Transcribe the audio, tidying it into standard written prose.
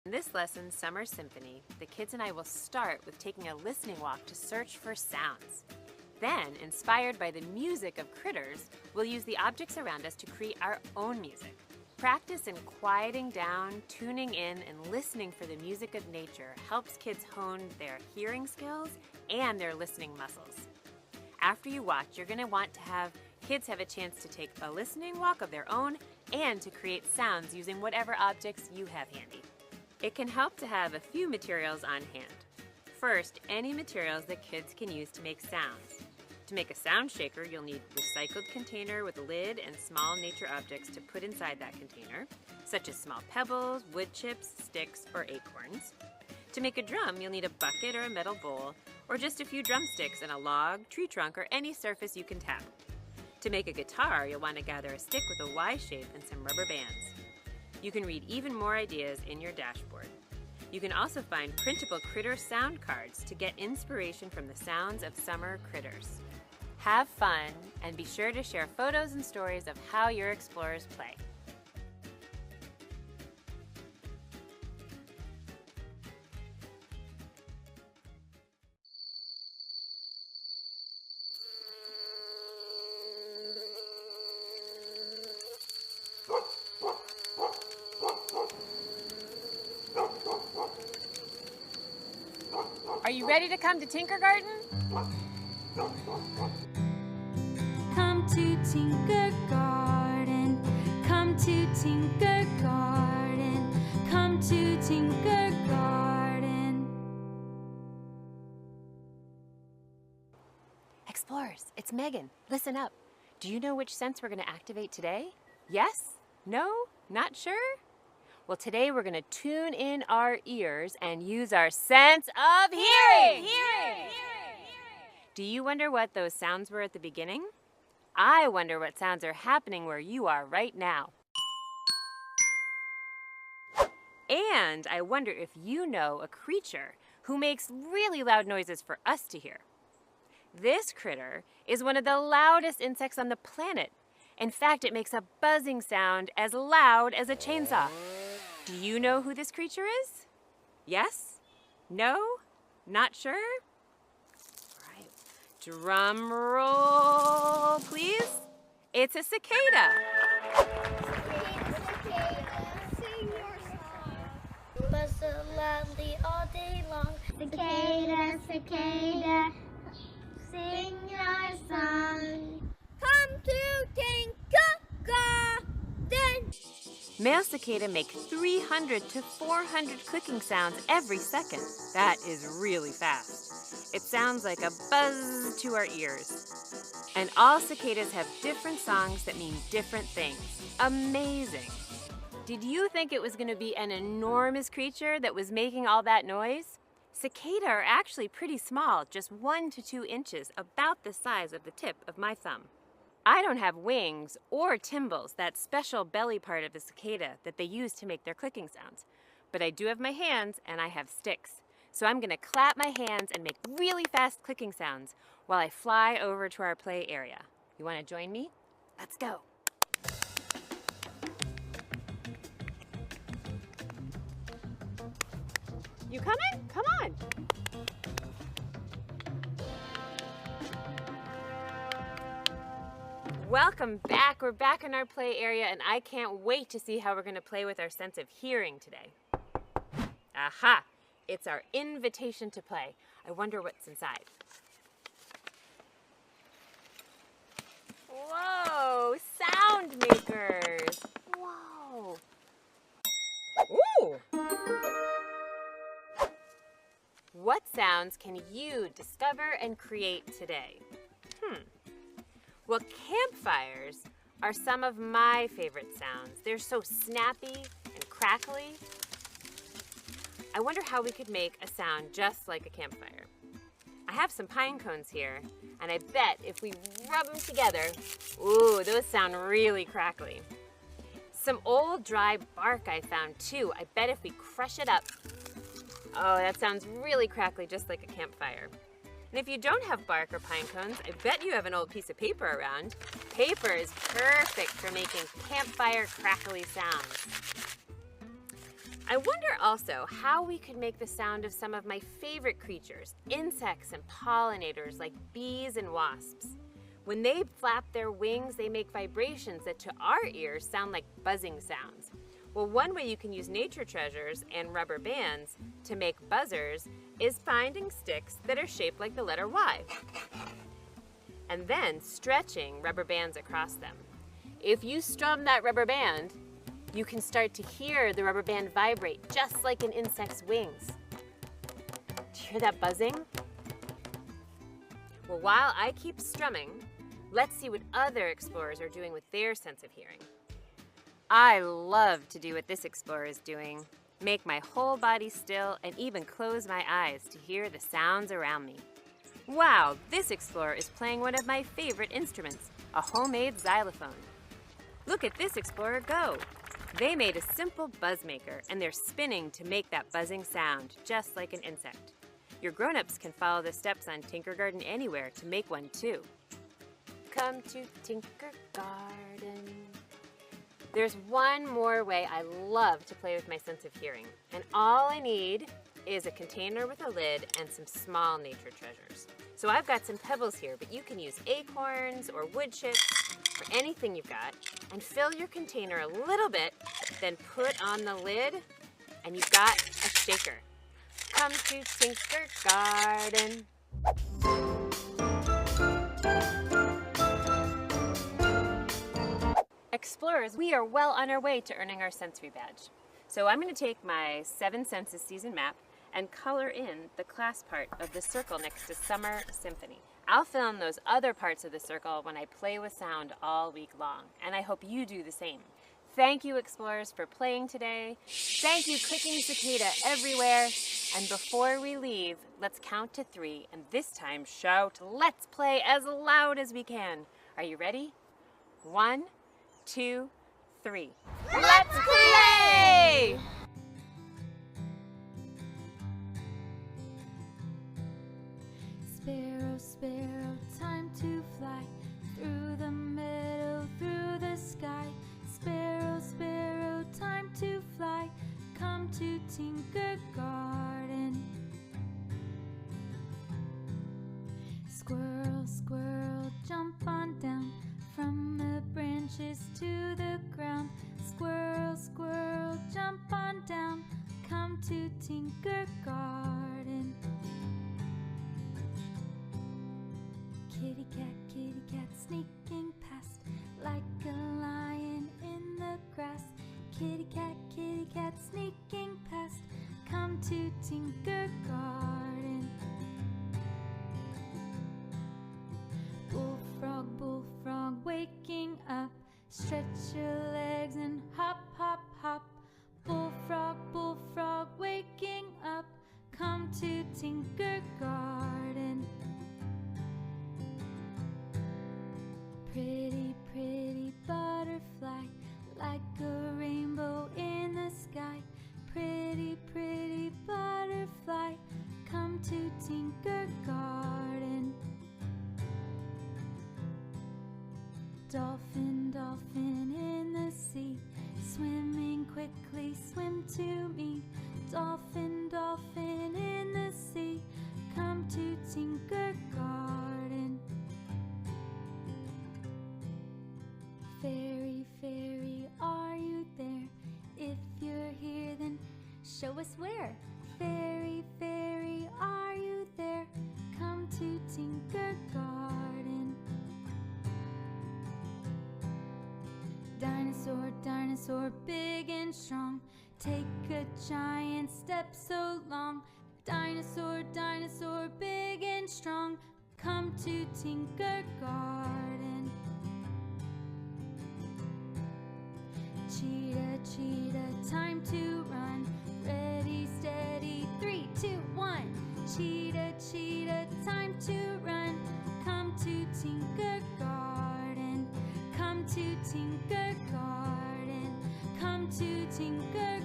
In this lesson's Summer Symphony, the kids and I will start with taking a listening walk to search for sounds. Then, inspired by the music of critters, we'll use the objects around us to create our own music. Practice in quieting down, tuning in, and listening for the music of nature helps kids hone their hearing skills and their listening muscles. After you watch, you're going to want to have kids have a chance to take a listening walk of their own and to create sounds using whatever objects you have handy. It can help to have a few materials on hand. First, any materials that kids can use to make sounds. To make a sound shaker, you'll need a recycled container with a lid and small nature objects to put inside that container, such as small pebbles, wood chips, sticks, or acorns. To make a drum, you'll need a bucket or a metal bowl, or just a few drumsticks and a log, tree trunk, or any surface you can tap. To make a guitar, you'll want to gather a stick with a Y shape and some rubber bands. You can read even more ideas in your dashboard. You can also find printable critter sound cards to get inspiration from the sounds of summer critters. Have fun, and be sure to share photos and stories of how your explorers play. Are you ready to come to Tinkergarten? Come to Tinkergarten, come to Tinkergarten, come to Tinkergarten. Explorers, it's Megan. Listen up. Do you know which sense we're going to activate today? Yes? No? Not sure? Well, today we're going to tune in our ears and use our sense of hearing. Do you wonder what those sounds were at the beginning? I wonder what sounds are happening where you are right now. And I wonder if you know a creature who makes really loud noises for us to hear. This critter is one of the loudest insects on the planet. In fact, it makes a buzzing sound as loud as a chainsaw. Do you know who this creature is? Yes? No? Not sure? All right. Drum roll, please. It's a cicada. Cicada, sing your song. Buzz so loudly all day long. Cicada, cicada, sing your song. Come to Tinkergarten. Male cicada make 300 to 400 clicking sounds every second. That is really fast. It sounds like a buzz to our ears. And all cicadas have different songs that mean different things. Amazing. Did you think it was going to be an enormous creature that was making all that noise? Cicada are actually pretty small, just 1 to 2 inches, about the size of the tip of my thumb. I don't have wings or tymbals, that special belly part of the cicada that they use to make their clicking sounds. But I do have my hands and I have sticks. So I'm going to clap my hands and make really fast clicking sounds while I fly over to our play area. You want to join me? Let's go. You coming? Come on. Welcome back. We're back in our play area and I can't wait to see how we're going to play with our sense of hearing today. Aha! It's our invitation to play. I wonder what's inside. Whoa! Sound makers! Whoa! Ooh! What sounds can you discover and create today? Well, campfires are some of my favorite sounds. They're so snappy and crackly. I wonder how we could make a sound just like a campfire. I have some pine cones here, and I bet if we rub them together, ooh, those sound really crackly. Some old dry bark I found too. I bet if we crush it up, oh, that sounds really crackly, just like a campfire. And if you don't have bark or pine cones, I bet you have an old piece of paper around. Paper is perfect for making campfire crackly sounds. I wonder also how we could make the sound of some of my favorite creatures, insects and pollinators like bees and wasps. When they flap their wings, they make vibrations that to our ears sound like buzzing sounds. Well, one way you can use nature treasures and rubber bands to make buzzers is finding sticks that are shaped like the letter Y, and then stretching rubber bands across them. If you strum that rubber band, you can start to hear the rubber band vibrate just like an insect's wings. Do you hear that buzzing? Well, while I keep strumming, let's see what other explorers are doing with their sense of hearing. I love to do what this explorer is doing. Make my whole body still and even close my eyes to hear the sounds around me. Wow, this explorer is playing one of my favorite instruments, a homemade xylophone. Look at this explorer go. They made a simple buzz maker and they're spinning to make that buzzing sound, just like an insect. Your grown-ups can follow the steps on Tinker Garden Anywhere to make one too. Come to Tinker Garden. There's one more way I love to play with my sense of hearing, and all I need is a container with a lid and some small nature treasures. So I've got some pebbles here, but you can use acorns or wood chips or anything you've got, and fill your container a little bit, then put on the lid, and you've got a shaker. Come to Tinker Garden. Explorers, we are well on our way to earning our sensory badge. So I'm going to take my 7 Senses season map and color in the class part of the circle next to Summer Symphony. I'll fill in those other parts of the circle when I play with sound all week long, and I hope you do the same. Thank you, explorers, for playing today. Thank you, clicking cicada everywhere. And before we leave, let's count to 3, and this time shout, "Let's play" as loud as we can. Are you ready? 1, 2, 3. Let's play! Sparrow, sparrow, time to fly through the meadow, through the sky. Sparrow, sparrow, time to fly. Come to Tinker Garden. Squirrel, squirrel, jump on down from the branches to the ground. Squirrel, squirrel, jump on down. Come to Tinker Garden. Kitty cat, sneaking past like a lion in the grass. Kitty cat, sneaking past. Come to Tinker Garden. Bullfrog, bullfrog, waking up. Stretch your legs and hop, hop, hop. Bullfrog, bullfrog, waking up. Come to Tinker Garden. Pretty, pretty butterfly, like a rainbow in the sky. Pretty, pretty butterfly, come to Tinker Garden. Dolphin, dolphin in the sea, swimming quickly, swim to me. Dolphin, dolphin in the sea, come to Tinker Garden. Fairy, fairy, are you there? If you're here, then show us where. Fairy, fairy, are you there? Come to Tinker Garden. Dinosaur, dinosaur, big and strong, take a giant step so long. Dinosaur, dinosaur, big and strong, come to Tinker Garden. Cheetah, cheetah, time to run. Ready, steady, 3, 2, 1. Cheetah, cheetah, time to run. Come to Tinker Garden. Come to Tinker Garden. Come to Tinker